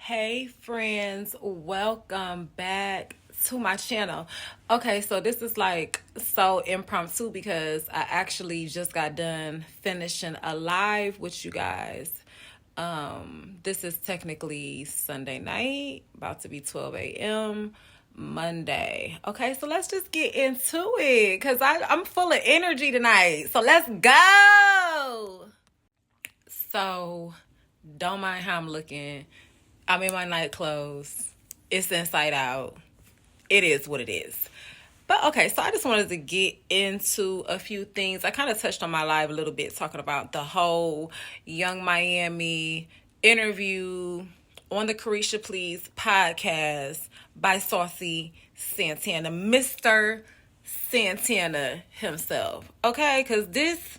Hey friends, welcome back to my channel. Okay, so this is like so impromptu because I actually just got done finishing a live with you guys. This is technically Sunday night, about to be 12 a.m. Monday. Okay, so let's just get into it because I'm full of energy tonight. So let's go. So don't mind how I'm looking. I'm in my night clothes. It's inside out. It is what it is. But okay, so I just wanted to get into a few things. I kind of touched on my live a little bit, talking about the whole Young Miami interview on the Caresha Please podcast by Saucy Santana, Mr. Santana himself. Okay, because this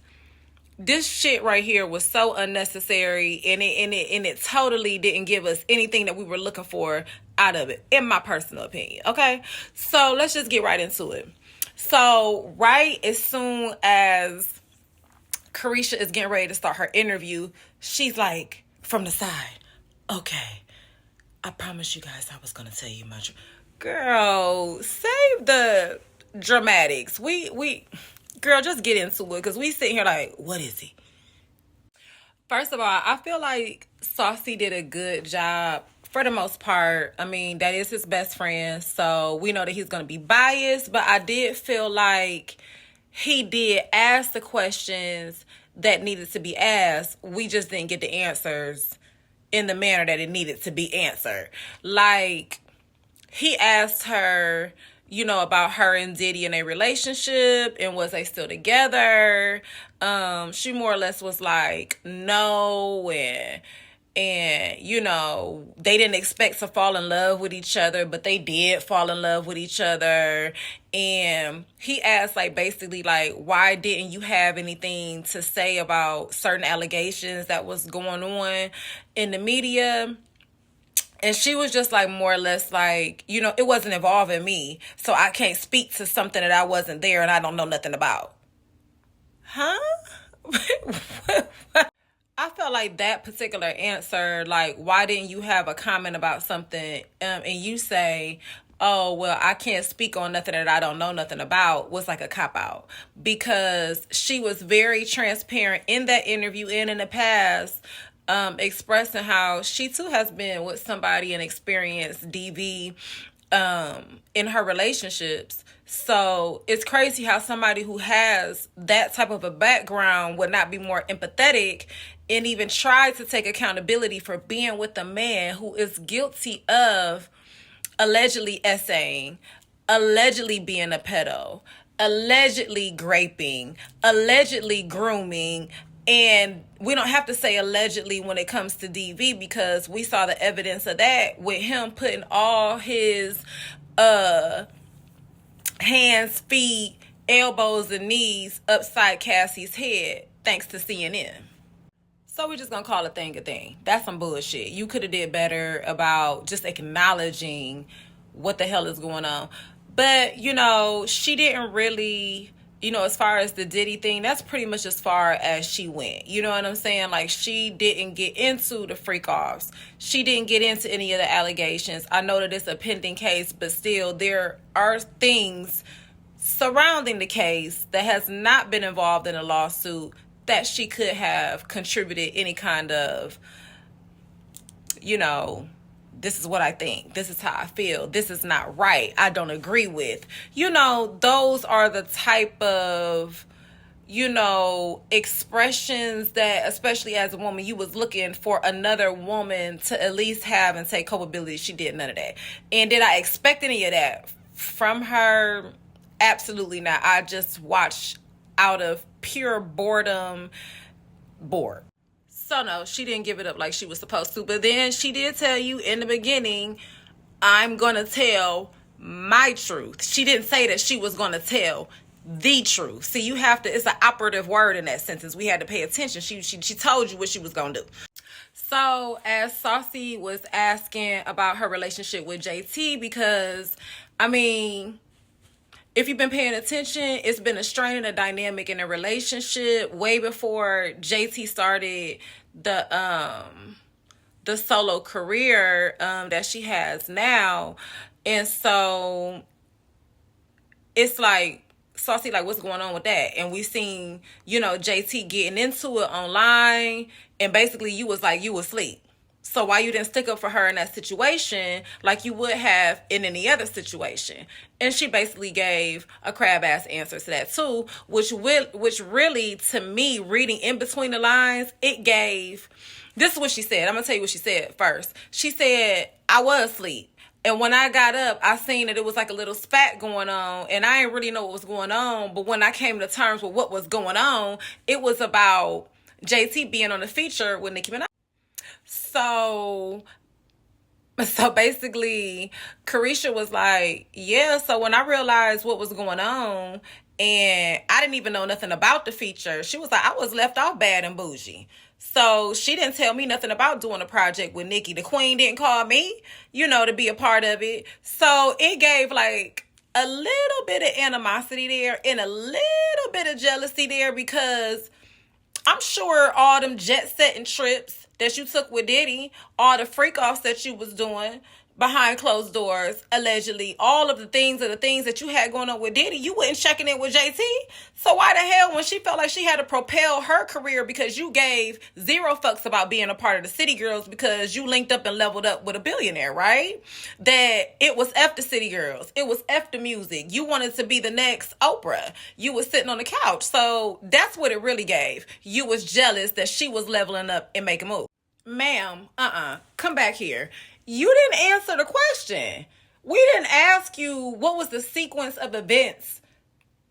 shit right here was so unnecessary, and it totally didn't give us anything that we were looking for out of it, in my personal opinion. Okay, so let's just get right into it. So right as soon as Caresha is getting ready to start her interview, she's like, from the side, okay, I promise you guys I was gonna tell you my girl, save the dramatics. We girl, just get into it, because we sitting here like, what is he? First of all, I feel like Saucy did a good job for the most part. I mean, that is his best friend, so we know that he's going to be biased, but I did feel like he did ask the questions that needed to be asked. We just didn't get the answers in the manner that it needed to be answered. Like, he asked her, about her and Diddy in a relationship, and was they still together? She more or less was like, no, and they didn't expect to fall in love with each other, but they did fall in love with each other. And he asked, like, basically, like, why didn't you have anything to say about certain allegations that was going on in the media? And she was just like, more or less like, it wasn't involving me, so I can't speak to something that I wasn't there and I don't know nothing about. Huh? I felt like that particular answer, like, why didn't you have a comment about something, and you say, oh, well, I can't speak on nothing that I don't know nothing about, was like a cop-out. Because she was very transparent in that interview and in the past, expressing how she too has been with somebody and experienced DV in her relationships. So it's crazy how somebody who has that type of a background would not be more empathetic and even try to take accountability for being with a man who is guilty of allegedly essaying, allegedly being a pedo, allegedly graping, allegedly grooming. And we don't have to say allegedly when it comes to DV, because we saw the evidence of that with him putting all his hands, feet, elbows, and knees upside Cassie's head, thanks to CNN. So we're just gonna call a thing a thing. That's some bullshit. You could have did better about just acknowledging what the hell is going on. But, she didn't really, as far as the Diddy thing, that's pretty much as far as she went. You know what I'm saying? Like, she didn't get into the freak-offs. She didn't get into any of the allegations. I know that it's a pending case, but still, there are things surrounding the case that has not been involved in a lawsuit that she could have contributed any kind of, this is what I think, this is how I feel, this is not right, I don't agree with. Those are the type of, expressions that, especially as a woman, you was looking for another woman to at least have and take culpability. She did none of that. And did I expect any of that from her? Absolutely not. I just watched out of pure boredom, bored. So no, she didn't give it up like she was supposed to. But then she did tell you in the beginning, I'm going to tell my truth. She didn't say that she was going to tell the truth. See, you have to, it's an operative word in that sentence. We had to pay attention. She told you what she was going to do. So as Saucy was asking about her relationship with JT, because, if you've been paying attention, it's been a strain and a dynamic in a relationship way before JT started the the solo career that she has now. And so it's like, Saucy, like, what's going on with that? And we seen, JT getting into it online, and basically you was like, you was asleep. So why you didn't stick up for her in that situation like you would have in any other situation? And she basically gave a crab ass answer to that too, which really, to me, reading in between the lines, it gave. This is what she said. I'm gonna tell you what she said first. She said, I was asleep. And when I got up, I seen that it was like a little spat going on, and I didn't really know what was going on. But when I came to terms with what was going on, it was about JT being on the feature with Nicki Minaj. So basically, Caresha was like, yeah, so when I realized what was going on, and I didn't even know nothing about the feature, she was like, I was left off bad and bougie. So she didn't tell me nothing about doing a project with Nicki. The queen didn't call me, to be a part of it. So it gave like a little bit of animosity there and a little bit of jealousy there, because I'm sure all them jet setting trips that you took with Diddy, all the freak offs that you was doing behind closed doors, allegedly, all of the things that you had going on with Diddy, you wasn't checking in with JT. So why the hell, when she felt like she had to propel her career because you gave zero fucks about being a part of the City Girls because you linked up and leveled up with a billionaire, right? That it was F the City Girls. It was F the music. You wanted to be the next Oprah. You was sitting on the couch. So that's what it really gave. You was jealous that she was leveling up and making moves. Ma'am, come back here. You didn't answer the question. We didn't ask you what was the sequence of events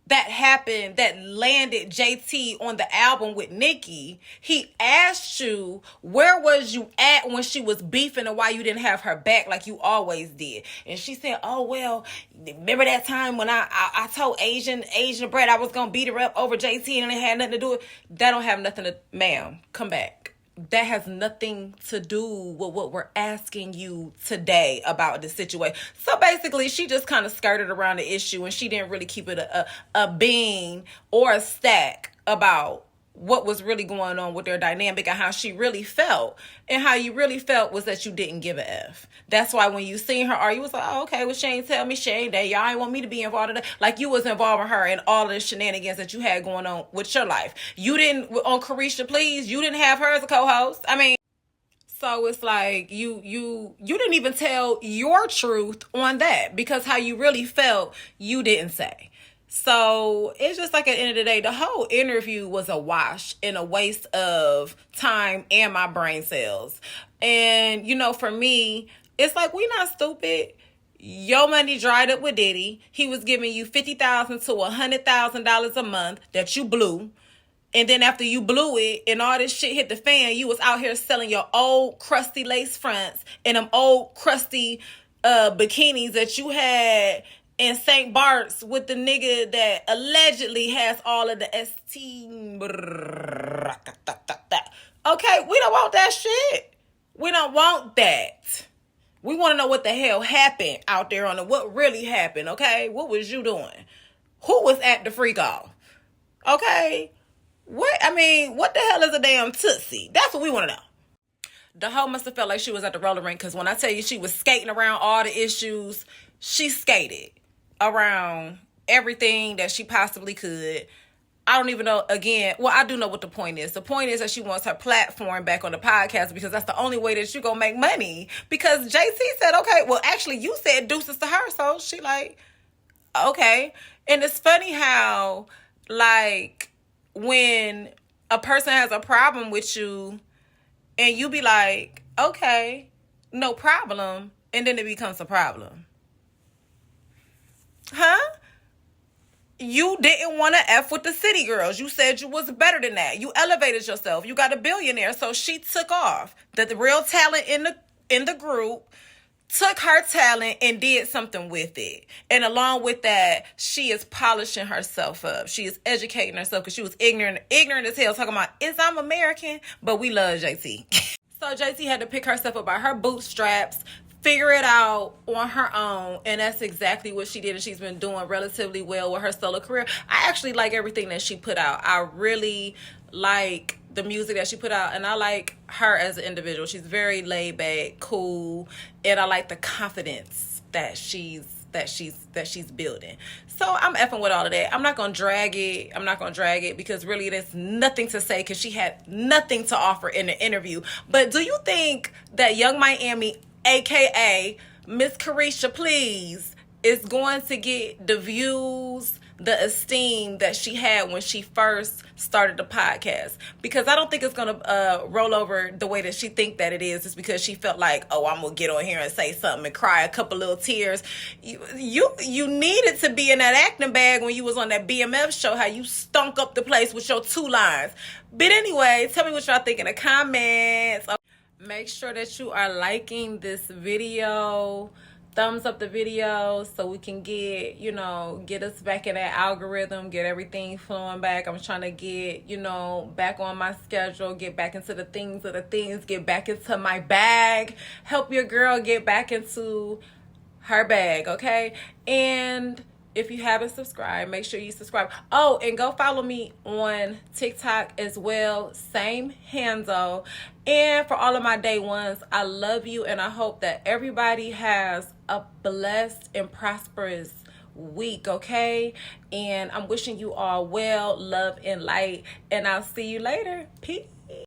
that happened that landed JT on the album with Nicki. He asked you, where was you at when she was beefing and why you didn't have her back like you always did? And she said, oh, well, remember that time when I told Asian Brett I was going to beat her up over JT and it had nothing to do with. That don't have nothing to, ma'am, come back. That has nothing to do with what we're asking you today about the situation. So basically, she just kind of skirted around the issue, and she didn't really keep it a bean or a stack about what was really going on with their dynamic and how she really felt. And how you really felt was that you didn't give a F. That's why when you seen her argue, you was like, oh, okay, well, she ain't tell me, she ain't that. Y'all ain't want me to be involved in that. Like, you was involving her in all of the shenanigans that you had going on with your life. You didn't, on Caresha Please, you didn't have her as a co-host. I mean, so it's like you didn't even tell your truth on that, because how you really felt, you didn't say. So it's just like, at the end of the day, the whole interview was a wash and a waste of time and my brain cells. And, for me, it's like, we not stupid. Your money dried up with Diddy. He was giving you $50,000 to $100,000 a month that you blew. And then after you blew it and all this shit hit the fan, you was out here selling your old crusty lace fronts and them old crusty bikinis that you had in St. Bart's with the nigga that allegedly has all of the ST. Okay, we don't want that shit. We don't want that. We want to know what the hell happened out there on what really happened, okay? What was you doing? Who was at the freak off? Okay? What the hell is a damn Tootsie? That's what we want to know. The hoe must have felt like she was at the roller rink, because when I tell you she was skating around all the issues, she skated around everything that she possibly could. I don't even know, again, well, I do know what the point is. The point is that she wants her platform back on the podcast, because that's the only way that you're going to make money. Because JT said, okay, well, actually, you said deuces to her, so she like, okay. And it's funny how, like, when a person has a problem with you and you be like, okay, no problem, and then it becomes a problem. Huh? You didn't want to F with the City Girls. You said you was better than that. You elevated yourself. You got a billionaire. So she took off. The real talent in the group took her talent and did something with it. And along with that, she is polishing herself up. She is educating herself, because she was ignorant as hell, talking about, I'm American, but we love JT. So JT had to pick herself up by her bootstraps, figure it out on her own, and that's exactly what she did, and she's been doing relatively well with her solo career. I actually like everything that she put out. I really like the music that she put out, and I like her as an individual. She's very laid back, cool, and I like the confidence that she's building. So I'm effing with all of that. I'm not gonna drag it because really there's nothing to say because she had nothing to offer in the interview. But do you think that Young Miami, aka Miss Caresha Please, is going to get the views, the esteem that she had when she first started the podcast? Because I don't think it's gonna roll over the way that she think that it is, just because she felt like, oh, I'm gonna get on here and say something and cry a couple little tears. You needed to be in that acting bag when you was on that BMF show, how you stunk up the place with your 2 lines. But anyway, tell me what y'all think in the comments. Make sure that you are liking this video. Thumbs up the video so we can get us back in that algorithm, get everything flowing back. I'm trying to get, back on my schedule, get back into the things of the things, get back into my bag, help your girl get back into her bag, okay? And if you haven't subscribed, make sure you subscribe. Oh, and go follow me on TikTok as well. Same handle. And for all of my day ones, I love you, and I hope that everybody has a blessed and prosperous week, okay? And I'm wishing you all well, love, and light. And I'll see you later. Peace.